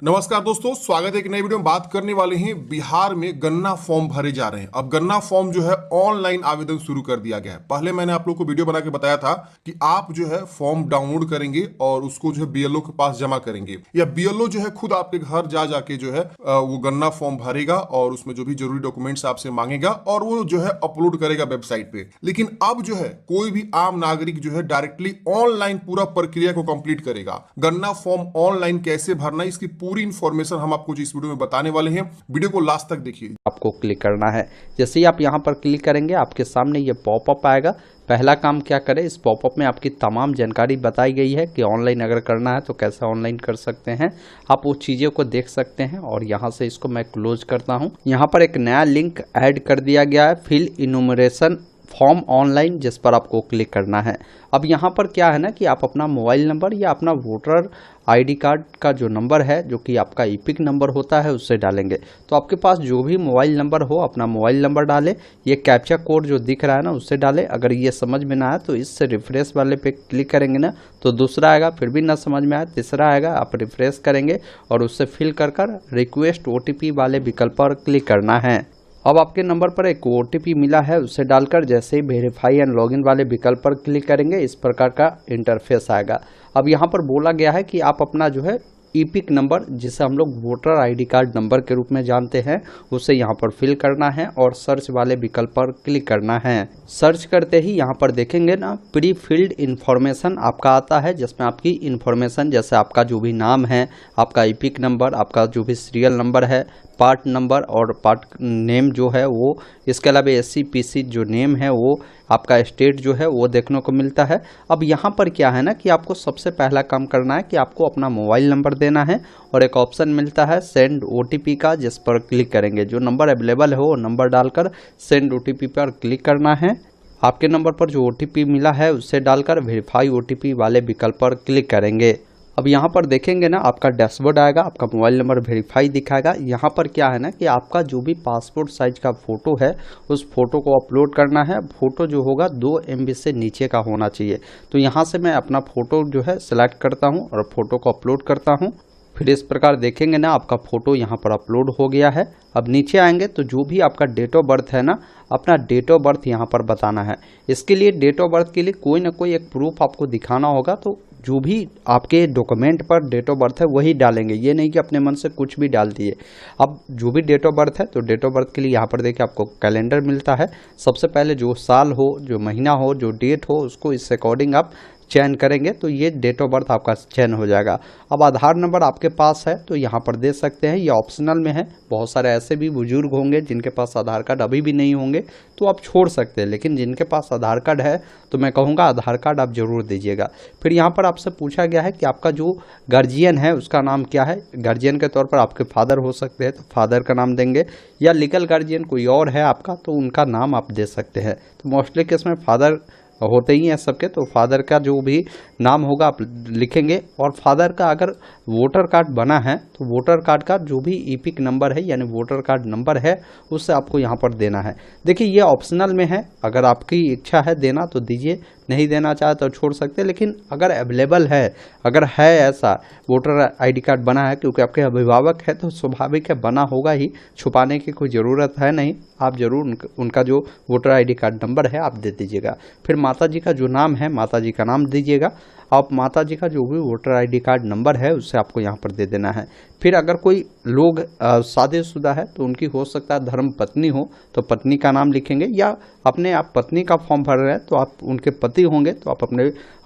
नमस्कार दोस्तों, स्वागत है। एक नई वीडियो में बात करने वाले हैं। बिहार में गन्ना फॉर्म भरे जा रहे हैं। अब गन्ना फॉर्म जो है ऑनलाइन आवेदन शुरू कर दिया गया है। पहले मैंने आप लोग को वीडियो बना के बताया था कि आप जो है फॉर्म डाउनलोड करेंगे और उसको जो है बीएलओ के पास जमा करेंगे, या बीएलओ जो है खुद आपके घर जा जाके जो है वो गन्ना फॉर्म भरेगा और उसमें जो भी जरूरी डॉक्यूमेंट्स आपसे मांगेगा और वो जो है अपलोड करेगा वेबसाइट पे। लेकिन अब जो है कोई भी आम नागरिक जो है डायरेक्टली ऑनलाइन पूरा प्रक्रिया को कंप्लीट करेगा। गन्ना फॉर्म ऑनलाइन कैसे भरना, इसकी पूरी इंफॉर्मेशन हम आपको इस वीडियो में बताने वाले हैं। वीडियो को लास्ट तक देखिए। आपको क्लिक करना है। जैसे ही आप यहाँ पर क्लिक करेंगे आपके सामने ये पॉपअप आएगा। पहला काम क्या करें, इस पॉपअप में आपकी तमाम जानकारी बताई गई है कि ऑनलाइन अगर करना है तो कैसे ऑनलाइन कर सकते हैं। आप वो चीज़ों को देख सकते हैं और यहाँ से इसको मैं क्लोज करता हूँ। यहाँ पर एक नया लिंक ऐड कर दिया गया है, फिल इनुमरेशन फॉर्म ऑनलाइन, जिस पर आपको क्लिक करना है। अब यहाँ पर क्या है ना कि आप अपना मोबाइल नंबर या अपना वोटर आईडी कार्ड का जो नंबर है, जो कि आपका ईपिक नंबर होता है, उससे डालेंगे। तो आपके पास जो भी मोबाइल नंबर हो अपना मोबाइल नंबर डालें। ये कैप्चा कोड जो दिख रहा है ना उससे डालें। अगर ये समझ में ना आए तो इससे रिफ्रेश वाले पे क्लिक करेंगे ना तो दूसरा आएगा, फिर भी ना समझ में आए तीसरा आएगा। आप रिफ्रेश करेंगे और उससे फिल कर रिक्वेस्ट ओटीपी वाले विकल्प पर क्लिक करना है। अब आपके नंबर पर एक ओटीपी मिला है, उसे डालकर जैसे ही वेरीफाई एंड लॉगिन वाले विकल्प पर क्लिक करेंगे इस प्रकार का इंटरफेस आएगा। अब यहाँ पर बोला गया है कि आप अपना जो है ईपिक नंबर, जिसे हम लोग वोटर आईडी कार्ड नंबर के रूप में जानते हैं, उसे यहाँ पर फिल करना है और सर्च वाले विकल्प पर क्लिक करना है। सर्च करते ही यहाँ पर देखेंगे ना प्री फिल्ड इन्फॉर्मेशन आपका आता है, जिसमें आपकी इन्फॉर्मेशन जैसे आपका जो भी नाम है, आपका ईपिक नंबर, आपका जो भी सीरियल नंबर है, पार्ट नंबर और पार्ट नेम जो है वो, इसके अलावा एससी पीसी जो नेम है वो, आपका स्टेट जो है वो देखने को मिलता है। अब यहाँ पर क्या है ना कि आपको सबसे पहला काम करना है कि आपको अपना मोबाइल नंबर देना है और एक ऑप्शन मिलता है सेंड ओटीपी का, जिस पर क्लिक करेंगे। जो नंबर अवेलेबल है वो नंबर डालकर सेंड ओटीपी पर क्लिक करना है। आपके नंबर पर जो ओटीपी मिला है उसे डालकर वेरीफाई ओटीपी वाले विकल्प पर क्लिक करेंगे। अब यहाँ पर देखेंगे ना आपका डैशबोर्ड आएगा, आपका मोबाइल नंबर वेरीफाई दिखाएगा। यहाँ पर क्या है ना कि आपका जो भी पासपोर्ट साइज का फ़ोटो है उस फोटो को अपलोड करना है। फ़ोटो जो होगा 2 MB से नीचे का होना चाहिए। तो यहाँ से मैं अपना फ़ोटो जो है सिलेक्ट करता हूँ और फ़ोटो को अपलोड करता हूँ। फिर इस प्रकार देखेंगे ना आपका फ़ोटो यहाँ पर अपलोड हो गया है। अब नीचे आएंगे तो जो भी आपका डेट ऑफ बर्थ है ना, अपना डेट ऑफ बर्थ यहाँ पर बताना है। इसके लिए डेट ऑफ बर्थ के लिए कोई ना कोई एक प्रूफ आपको दिखाना होगा, तो जो भी आपके डॉक्यूमेंट पर डेट ऑफ बर्थ है वही डालेंगे। ये नहीं कि अपने मन से कुछ भी डाल दिए। अब जो भी डेट ऑफ बर्थ है तो डेट ऑफ बर्थ के लिए यहाँ पर देखिए आपको कैलेंडर मिलता है। सबसे पहले जो साल हो, जो महीना हो, जो डेट हो, उसको इस अकॉर्डिंग आप चयन करेंगे तो ये डेट ऑफ बर्थ आपका चयन हो जाएगा। अब आधार नंबर आपके पास है तो यहाँ पर दे सकते हैं, ये ऑप्शनल में है। बहुत सारे ऐसे भी बुजुर्ग होंगे जिनके पास आधार कार्ड अभी भी नहीं होंगे तो आप छोड़ सकते हैं, लेकिन जिनके पास आधार कार्ड है तो मैं कहूँगा आधार कार्ड आप जरूर दीजिएगा। फिर यहाँ पर आपसे पूछा गया है कि आपका जो गार्जियन है उसका नाम क्या है। गार्जियन के तौर पर आपके फादर हो सकते हैं तो फादर का नाम देंगे, या लीगल गार्जियन कोई और है आपका तो उनका नाम आप दे सकते हैं। तो मोस्टली केस में फादर होते ही हैं सबके, तो फादर का जो भी नाम होगा आप लिखेंगे। और फादर का अगर वोटर कार्ड बना है तो वोटर कार्ड का जो भी ईपिक नंबर है यानी वोटर कार्ड नंबर है उससे आपको यहाँ पर देना है। देखिए ये ऑप्शनल में है, अगर आपकी इच्छा है देना तो दीजिए, नहीं देना चाहे तो छोड़ सकते हैं। लेकिन अगर अवेलेबल है, अगर है ऐसा वोटर आईडी कार्ड बना है, क्योंकि आपके अभिभावक है तो स्वाभाविक है बना होगा ही, छुपाने की कोई ज़रूरत है नहीं। आप ज़रूर उनका जो वोटर आईडी कार्ड नंबर है आप दे दीजिएगा। फिर माताजी का जो नाम है माताजी का नाम दीजिएगा। आप माताजी का जो भी वोटर आईडी कार्ड नंबर है उससे आपको यहाँ पर दे देना है। फिर अगर कोई लोग शादीशुदा है तो उनकी हो सकता है धर्म पत्नी हो तो पत्नी का नाम लिखेंगे, या अपने आप पत्नी का फॉर्म भर रहे हैं तो आप उनके पति होंगे तो आप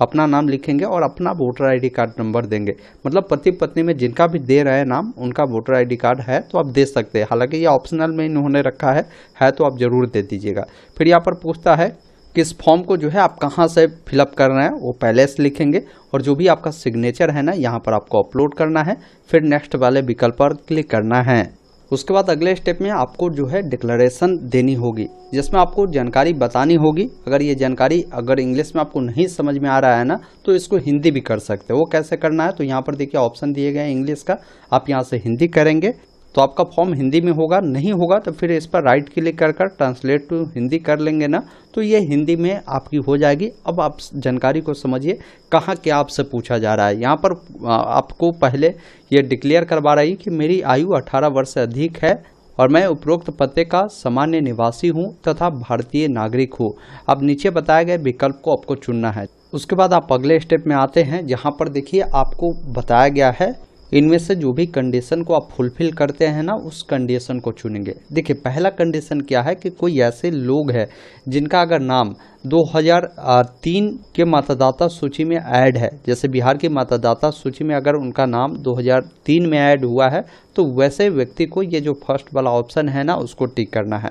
अपना नाम लिखेंगे और अपना वोटर आईडी कार्ड नंबर देंगे। मतलब पति पत्नी में जिनका भी दे रहे हैं नाम उनका वोटर आईडी कार्ड है तो आप दे सकते हैं। हालांकि ये ऑप्शनल में इन्होंने रखा है तो आप जरूर दे दीजिएगा। फिर यहाँ पर पूछता है कि इस फॉर्म को जो है आप कहाँ से फिलअप कर रहे हैं, वो पहले से लिखेंगे। और जो भी आपका सिग्नेचर है ना यहाँ पर आपको अपलोड करना है। फिर नेक्स्ट वाले विकल्प पर क्लिक करना है। उसके बाद अगले स्टेप में आपको जो है डिक्लेरेशन देनी होगी, जिसमें आपको जानकारी बतानी होगी। अगर ये जानकारी अगर इंग्लिश में आपको नहीं समझ में आ रहा है ना तो इसको हिंदी भी कर सकते हो। वो कैसे करना है तो यहाँ पर देखिए ऑप्शन दिए गए हैं इंग्लिश का, आप यहाँ से हिंदी करेंगे तो आपका फॉर्म हिंदी में होगा, नहीं होगा तो फिर इस पर राइट क्लिक कर कर ट्रांसलेट टू हिंदी कर लेंगे ना, तो ये हिंदी में आपकी हो जाएगी। अब आप जानकारी को समझिए कहाँ क्या आपसे पूछा जा रहा है। यहाँ पर आपको पहले ये डिक्लेयर करवा रही कि मेरी आयु 18 वर्ष से अधिक है और मैं उपरोक्त पते का सामान्य निवासी हूँ तथा भारतीय नागरिक हूँ। अब नीचे बताए गए विकल्प को आपको चुनना है। उसके बाद आप अगले स्टेप में आते हैं, जहाँ पर देखिए आपको बताया गया है इनमें से जो भी कंडीशन को आप फुलफिल करते हैं ना, उस कंडीशन को चुनेंगे। देखिए पहला कंडीशन क्या है कि कोई ऐसे लोग हैं जिनका अगर नाम 2003 के मतदाता सूची में ऐड है, जैसे बिहार की मतदाता सूची में अगर उनका नाम 2003 में ऐड हुआ है, तो वैसे व्यक्ति को ये जो फर्स्ट वाला ऑप्शन है ना, उसको टिक करना है।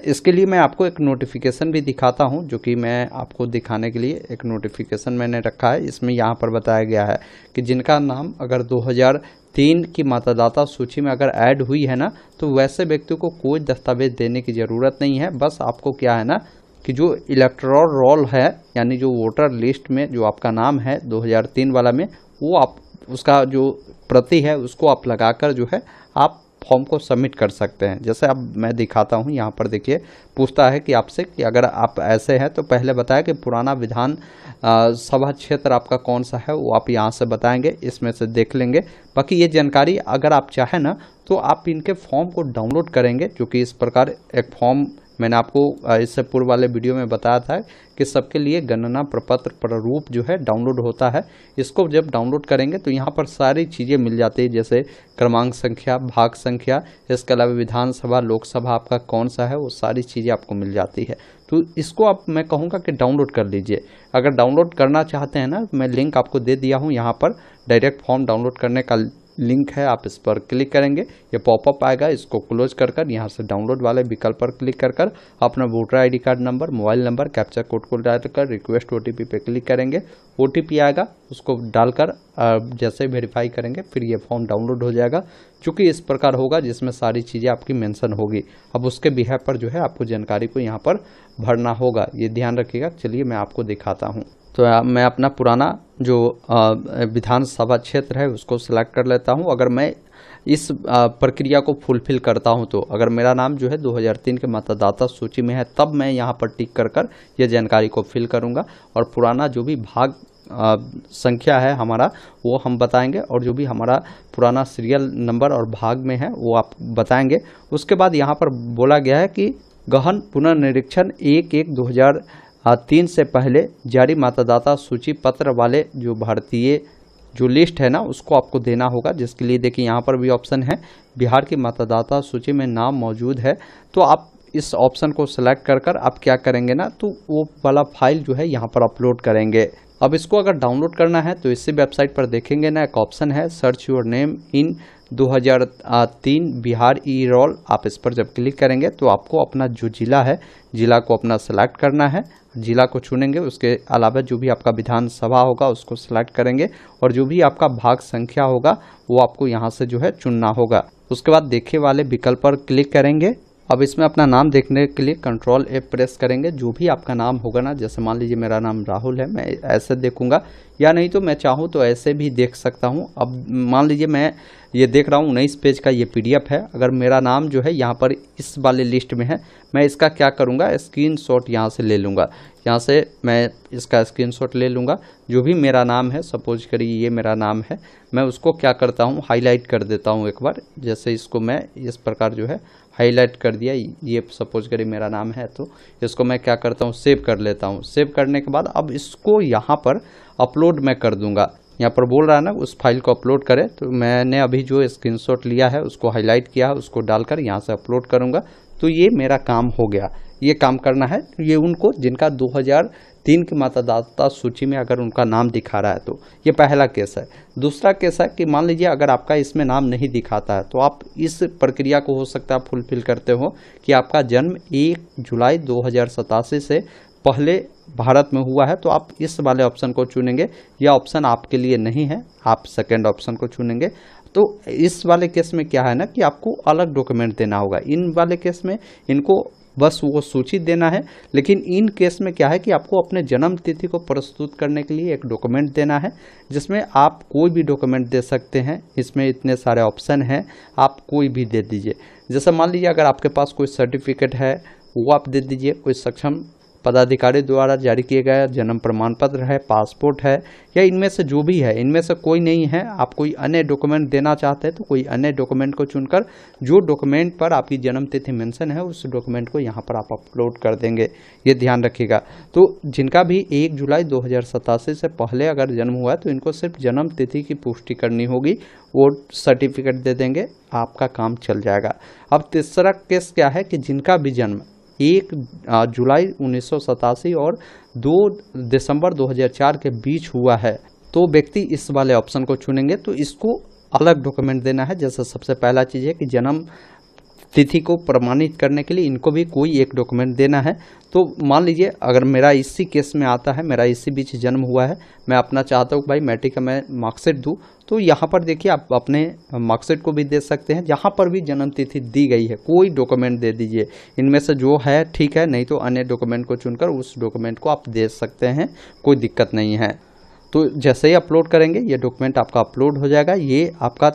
इसके लिए मैं आपको एक नोटिफिकेशन भी दिखाता हूं, जो कि मैं आपको दिखाने के लिए एक नोटिफिकेशन मैंने रखा है। इसमें यहाँ पर बताया गया है कि जिनका नाम अगर 2003 की मतदाता सूची में अगर ऐड हुई है ना, तो वैसे व्यक्ति को कोई दस्तावेज देने की ज़रूरत नहीं है। बस आपको क्या है ना कि जो इलेक्टोरल रोल है, यानी जो वोटर लिस्ट में जो आपका नाम है 2003 वाला में, वो आप उसका जो प्रति है उसको आप लगाकर जो है आप फॉर्म को सबमिट कर सकते हैं। जैसे अब मैं दिखाता हूं, यहाँ पर देखिए पूछता है कि आपसे कि अगर आप ऐसे हैं तो पहले बताया कि पुराना विधान सभा क्षेत्र आपका कौन सा है, वो आप यहाँ से बताएंगे, इसमें से देख लेंगे। बाकी ये जानकारी अगर आप चाहें ना तो आप इनके फॉर्म को डाउनलोड करेंगे, जो कि इस प्रकार एक फॉर्म मैंने आपको इससे पूर्व वाले वीडियो में बताया था कि सबके लिए गणना प्रपत्र प्रारूप जो है डाउनलोड होता है। इसको जब डाउनलोड करेंगे तो यहाँ पर सारी चीज़ें मिल जाती है, जैसे क्रमांक संख्या, भाग संख्या, इसके अलावा विधानसभा, लोकसभा आपका कौन सा है, वो सारी चीज़ें आपको मिल जाती है। तो इसको आप मैं कहूँगा कि डाउनलोड कर लीजिए। अगर डाउनलोड करना चाहते हैं ना, मैं लिंक आपको दे दिया हूँ, यहाँ पर डायरेक्ट फॉर्म डाउनलोड करने का लिंक है, आप इस पर क्लिक करेंगे, ये पॉपअप आएगा, इसको क्लोज कर कर यहाँ से डाउनलोड वाले विकल्प पर क्लिक कर कर अपना voter ID card number, mobile number, captcha code को डालकर रिक्वेस्ट ओटीपी पे क्लिक करेंगे। ओटीपी आएगा, उसको डालकर जैसे वेरीफाई करेंगे फिर ये फॉर्म डाउनलोड हो जाएगा, चूँकि इस प्रकार होगा जिसमें सारी चीज़ें आपकी मेंशन होगी। अब उसके बिहेव पर जो है आपको जानकारी को यहाँ पर भरना होगा, ये ध्यान रखिएगा। चलिए मैं आपको दिखाता हूँ। तो मैं अपना पुराना जो विधानसभा क्षेत्र है उसको सिलेक्ट कर लेता हूं। अगर मैं इस प्रक्रिया को फुलफिल करता हूं तो अगर मेरा नाम जो है 2003 के मतदाता सूची में है, तब मैं यहां पर टिक कर कर ये जानकारी को फिल करूंगा और पुराना जो भी भाग संख्या है हमारा वो हम बताएंगे, और जो भी हमारा पुराना सीरियल नंबर और भाग में है वो आप बताएंगे। उसके बाद यहाँ पर बोला गया है कि गहन पुनर्निरीक्षण 1/1/2003 से पहले जारी मतदाता सूची पत्र वाले जो भारतीय जो लिस्ट है ना, उसको आपको देना होगा, जिसके लिए देखिए यहाँ पर भी ऑप्शन है बिहार की मतदाता सूची में नाम मौजूद है। तो आप इस ऑप्शन को सिलेक्ट कर कर आप क्या करेंगे ना, तो वो वाला फाइल जो है यहाँ पर अपलोड करेंगे। अब इसको अगर डाउनलोड करना है तो इसी वेबसाइट पर देखेंगे ना, एक ऑप्शन है search your name in 2003 Bihar E roll. आप इस पर जब क्लिक करेंगे तो आपको अपना जो जिला है, जिला को अपना सेलेक्ट करना है, जिला को चुनेंगे। उसके अलावा जो भी आपका विधानसभा होगा उसको सिलेक्ट करेंगे, और जो भी आपका भाग संख्या होगा वो आपको यहाँ से जो है चुनना होगा। उसके बाद देखे वाले विकल्प पर क्लिक करेंगे। अब इसमें अपना नाम देखने के लिए कंट्रोल F प्रेस करेंगे। जो भी आपका नाम होगा ना, जैसे मान लीजिए मेरा नाम राहुल है, मैं ऐसे देखूंगा, या नहीं तो मैं चाहूँ तो ऐसे भी देख सकता हूँ। अब मान लीजिए मैं ये देख रहा हूँ 19 पेज का ये PDF है। अगर मेरा नाम जो है यहाँ पर इस वाले लिस्ट में है, मैं इसका क्या करूँगा, स्क्रीनशॉट यहाँ से ले लूँगा। यहाँ से मैं इसका स्क्रीनशॉट ले लूँगा। जो भी मेरा नाम है, सपोज करिए ये मेरा नाम है, मैं उसको क्या करता हूँ, हाईलाइट कर देता हूँ एक बार। जैसे इसको मैं इस प्रकार जो है हाईलाइट कर दिया, ये सपोज करिए मेरा नाम है, तो इसको मैं क्या करता हूँ, सेव कर लेता हूँ। सेव करने के बाद अब इसको यहाँ पर अपलोड मैं कर दूंगा। यहाँ पर बोल रहा है ना उस फाइल को अपलोड करें, तो मैंने अभी जो स्क्रीनशॉट लिया है उसको हाईलाइट किया है, उसको डालकर यहाँ से अपलोड करूँगा। तो ये मेरा काम हो गया। ये काम करना है ये उनको जिनका 2003 की मतदाता सूची में अगर उनका नाम दिखा रहा है। तो ये पहला केस है। दूसरा केस है कि मान लीजिए अगर आपका इसमें नाम नहीं दिखाता है, तो आप इस प्रक्रिया को हो सकता है फुलफिल करते हो कि आपका जन्म 1 जुलाई 2087 से पहले भारत में हुआ है, तो आप इस वाले ऑप्शन को चुनेंगे। यह ऑप्शन आपके लिए नहीं है, आप सेकेंड ऑप्शन को चुनेंगे। तो इस वाले केस में क्या है ना कि आपको अलग डॉक्यूमेंट देना होगा। इन वाले केस में इनको बस वो सूची देना है। लेकिन इन केस में क्या है कि आपको अपने जन्म तिथि को प्रस्तुत करने के लिए एक डॉक्यूमेंट देना है, जिसमें आप कोई भी डॉक्यूमेंट दे सकते हैं। इसमें इतने सारे ऑप्शन हैं, आप कोई भी दे दीजिए। जैसे मान लीजिए अगर आपके पास कोई सर्टिफिकेट है वो आप दे दीजिए, कोई सक्षम पदाधिकारी द्वारा जारी किया गया जन्म प्रमाण पत्र है, पासपोर्ट है, या इनमें से जो भी है, इनमें से कोई नहीं है, आप कोई अन्य डॉक्यूमेंट देना चाहते हैं तो कोई अन्य डॉक्यूमेंट को चुनकर जो डॉक्यूमेंट पर आपकी जन्म तिथि मेंशन है उस डॉक्यूमेंट को यहाँ पर आप अपलोड कर देंगे। ये ध्यान रखिएगा। तो जिनका भी 1 जुलाई 2087 से पहले अगर जन्म हुआ है तो इनको सिर्फ जन्म तिथि की पुष्टि करनी होगी, वो सर्टिफिकेट दे देंगे, आपका काम चल जाएगा। अब तीसरा केस क्या है कि जिनका भी जन्म 1 जुलाई 1987 और 2 दिसंबर 2004 के बीच हुआ है तो व्यक्ति इस वाले ऑप्शन को चुनेंगे। तो इसको अलग डॉक्यूमेंट देना है। जैसे सबसे पहला चीज़ है कि जन्म तिथि को प्रमाणित करने के लिए इनको भी कोई एक डॉक्यूमेंट देना है। तो मान लीजिए अगर मेरा इसी केस में आता है, मेरा इसी बीच जन्म हुआ है, मैं अपना चाहता हूँ भाई मैट्रिक का मैं मार्कशीट दूँ, तो यहाँ पर देखिए आप अपने मार्कशीट को भी दे सकते हैं। जहाँ पर भी जन्म तिथि दी गई है कोई डॉक्यूमेंट दे दीजिए, इनमें से जो है ठीक है, नहीं तो अन्य डॉक्यूमेंट को चुनकर उस डॉक्यूमेंट को आप दे सकते हैं, कोई दिक्कत नहीं है। तो जैसे ही अपलोड करेंगे ये डॉक्यूमेंट आपका अपलोड हो जाएगा। ये आपका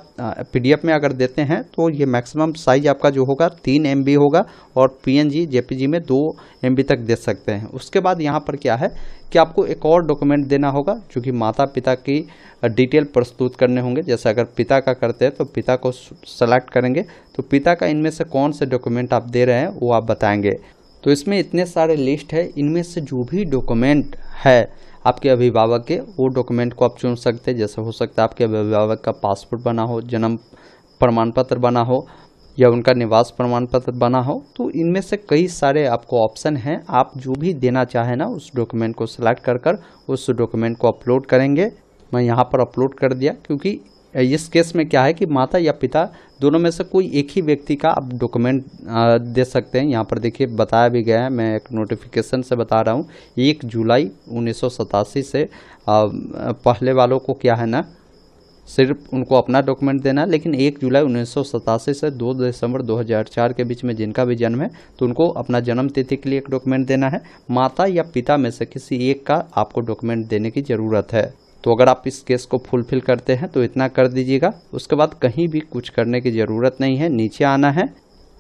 पीडीएफ में अगर देते हैं तो ये मैक्सिमम साइज आपका जो होगा 3 MB होगा और PNG JPG में 2 MB तक दे सकते हैं। उसके बाद यहाँ पर क्या है कि आपको एक और डॉक्यूमेंट देना होगा जो कि माता पिता की डिटेल प्रस्तुत करने होंगे। जैसे अगर पिता का करते हैं तो पिता को सेलेक्ट करेंगे, तो पिता का इनमें से कौन से डॉक्यूमेंट आप दे रहे हैं वो आप बताएंगे। तो इसमें इतने सारे लिस्ट है, इनमें से जो भी डॉक्यूमेंट है आपके अभिभावक के वो डॉक्यूमेंट को आप चुन सकते हैं। जैसे हो सकता है आपके अभिभावक का पासपोर्ट बना हो, जन्म प्रमाण पत्र बना हो या उनका निवास प्रमाण पत्र बना हो। तो इनमें से कई सारे आपको ऑप्शन हैं, आप जो भी देना चाहें ना उस डॉक्यूमेंट को सिलेक्ट कर उस डॉक्यूमेंट को अपलोड करेंगे। मैं यहाँ पर अपलोड कर दिया, क्योंकि इस केस में क्या है कि माता या पिता दोनों में से कोई एक ही व्यक्ति का आप डॉक्यूमेंट दे सकते हैं। यहाँ पर देखिए बताया भी गया है, मैं एक नोटिफिकेशन से बता रहा हूँ। 1 जुलाई 1987 से पहले वालों को क्या है ना, सिर्फ उनको अपना डॉक्यूमेंट देना है। लेकिन 1 जुलाई 1987 से 2 दिसंबर 2004 के बीच में जिनका भी जन्म है तो उनको अपना जन्म तिथि के लिए एक डॉक्यूमेंट देना है। माता या पिता में से किसी एक का आपको डॉक्यूमेंट देने की ज़रूरत है। तो अगर आप इस केस को फुलफिल करते हैं तो इतना कर दीजिएगा। उसके बाद कहीं भी कुछ करने की ज़रूरत नहीं है, नीचे आना है।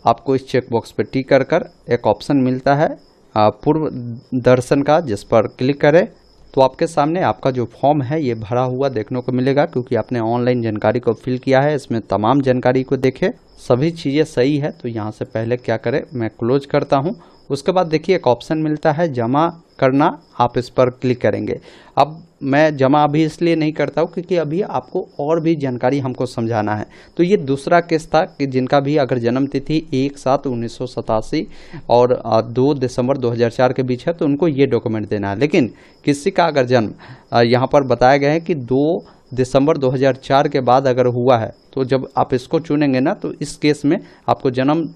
आपको इस चेक बॉक्स पर टिक कर एक ऑप्शन मिलता है पूर्व दर्शन का, जिस पर क्लिक करें तो आपके सामने आपका जो फॉर्म है ये भरा हुआ देखने को मिलेगा, क्योंकि आपने ऑनलाइन जानकारी को फिल किया है। इसमें तमाम जानकारी को देखें, सभी चीज़ें सही है। तो यहाँ से पहले क्या करें, मैं क्लोज करता हूँ। उसके बाद देखिए एक ऑप्शन मिलता है जमा करना, आप इस पर क्लिक करेंगे। अब मैं जमा अभी इसलिए नहीं करता हूँ क्योंकि अभी आपको और भी जानकारी हमको समझाना है। तो ये दूसरा केस था कि जिनका भी अगर जन्म तिथि 1/7/1987 और 2 दिसंबर 2004 के बीच है तो उनको ये डॉक्यूमेंट देना है। लेकिन किसी का अगर जन्म यहाँ पर बताया गया है कि 2 दिसंबर 2004 के बाद अगर हुआ है तो जब आप इसको चुनेंगे ना तो इस केस में आपको जन्म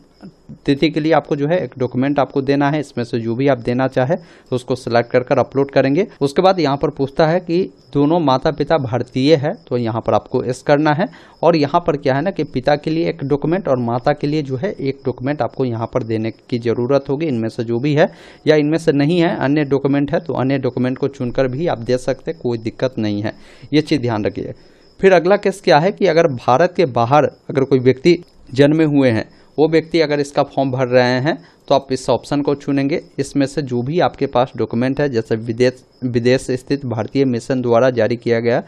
तिथि के लिए आपको जो है एक डॉक्यूमेंट आपको देना है। इसमें से जो भी आप देना चाहे तो उसको सिलेक्ट कर अपलोड करेंगे। उसके बाद यहाँ पर पूछता है कि दोनों माता पिता भारतीय है, तो यहाँ पर आपको यस करना है। और यहाँ पर क्या है ना कि पिता के लिए एक डॉक्यूमेंट और माता के लिए जो है एक डॉक्यूमेंट आपको यहाँ पर देने की ज़रूरत होगी। इनमें से जो भी है या इनमें से नहीं है, अन्य डॉक्यूमेंट है तो अन्य डॉक्यूमेंट को चुनकर भी आप दे सकते, कोई दिक्कत नहीं है। ये चीज़ ध्यान रखिए। फिर अगला केस क्या है कि अगर भारत के बाहर अगर कोई व्यक्ति जन्मे हुए हैं, वो व्यक्ति अगर इसका फॉर्म भर रहे हैं तो आप इस ऑप्शन को चुनेंगे। इसमें से जो भी आपके पास डॉक्यूमेंट है, जैसे विदेश स्थित भारतीय मिशन द्वारा जारी किया गया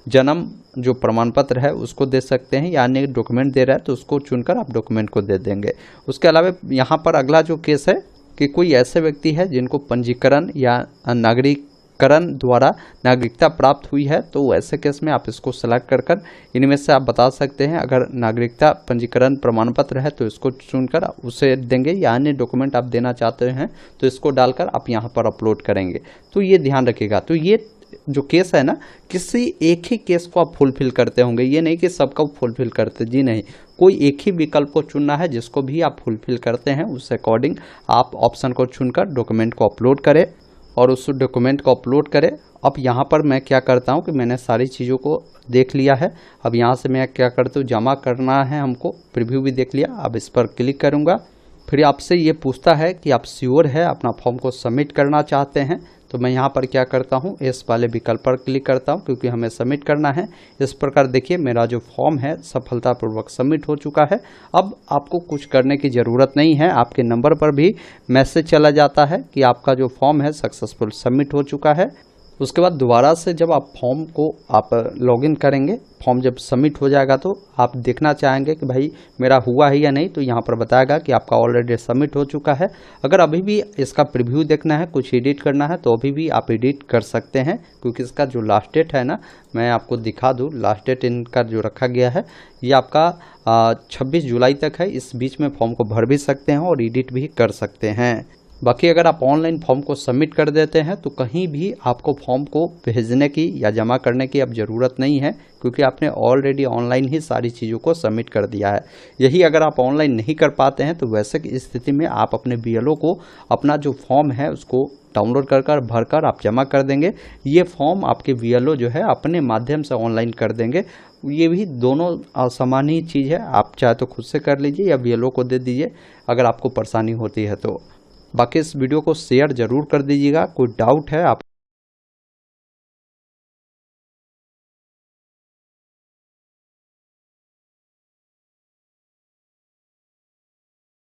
जन्म जो प्रमाण पत्र है उसको दे सकते हैं, या अन्य डॉक्यूमेंट दे रहा है तो उसको चुनकर आप डॉक्यूमेंट को दे देंगे। उसके अलावा यहाँ पर अगला जो केस है कि कोई ऐसे व्यक्ति है जिनको पंजीकरण या नागरिकरण द्वारा नागरिकता प्राप्त हुई है, तो ऐसे केस में आप इसको सेलेक्ट कर इनमें से आप बता सकते हैं। अगर नागरिकता पंजीकरण प्रमाण पत्र है तो इसको चुनकर उसे देंगे, या अन्य डॉक्यूमेंट आप देना चाहते हैं तो इसको डालकर आप यहाँ पर अपलोड करेंगे। तो ये ध्यान रखिएगा। तो ये जो केस है ना, किसी एक ही केस को आप फुलफिल करते होंगे, ये नहीं कि सबका फुलफिल करते, जी नहीं। कोई एक ही विकल्प को चुनना है, जिसको भी आप फुलफिल करते हैं उस अकॉर्डिंग आप ऑप्शन को चुनकर डॉक्यूमेंट को अपलोड करें और उस डॉक्यूमेंट को अपलोड करें। अब यहाँ पर मैं क्या करता हूँ कि मैंने सारी चीज़ों को देख लिया है। अब यहाँ से मैं क्या करता हूँ, जमा करना है हमको, प्रीव्यू भी देख लिया। अब इस पर क्लिक करूँगा फिर आपसे ये पूछता है कि आप श्योर है अपना फॉर्म को सबमिट करना चाहते हैं। तो मैं यहाँ पर क्या करता हूँ, इस वाले विकल्प पर क्लिक करता हूँ क्योंकि हमें सबमिट करना है। इस प्रकार देखिए मेरा जो फॉर्म है सफलतापूर्वक सबमिट हो चुका है। अब आपको कुछ करने की ज़रूरत नहीं है, आपके नंबर पर भी मैसेज चला जाता है कि आपका जो फॉर्म है सक्सेसफुल सबमिट हो चुका है। उसके बाद दोबारा से जब आप फॉर्म को आप लॉगिन करेंगे, फॉर्म जब सबमिट हो जाएगा तो आप देखना चाहेंगे कि भाई मेरा हुआ है या नहीं, तो यहाँ पर बताएगा कि आपका ऑलरेडी सबमिट हो चुका है। अगर अभी भी इसका प्रीव्यू देखना है, कुछ एडिट करना है तो अभी भी आप एडिट कर सकते हैं क्योंकि इसका जो लास्ट डेट है ना, मैं आपको दिखा दूँ, लास्ट डेट इनका जो रखा गया है ये आपका 26 जुलाई तक है। इस बीच में फॉर्म को भर भी सकते हैं और एडिट भी कर सकते हैं। बाकी अगर आप ऑनलाइन फॉर्म को सबमिट कर देते हैं तो कहीं भी आपको फॉर्म को भेजने की या जमा करने की अब ज़रूरत नहीं है क्योंकि आपने ऑलरेडी ऑनलाइन ही सारी चीज़ों को सबमिट कर दिया है। यही अगर आप ऑनलाइन नहीं कर पाते हैं तो वैसे की स्थिति में आप अपने BLO को अपना जो फॉर्म है उसको डाउनलोड कर भरकर आप जमा कर देंगे। ये फॉर्म आपके BLO जो है अपने माध्यम से ऑनलाइन कर देंगे। ये भी दोनों समान ही चीज़ है, आप चाहे तो खुद से कर लीजिए या BLO को दे दीजिए अगर आपको परेशानी होती है तो। बाकी इस वीडियो को शेयर ज़रूर कर दीजिएगा। कोई डाउट है आप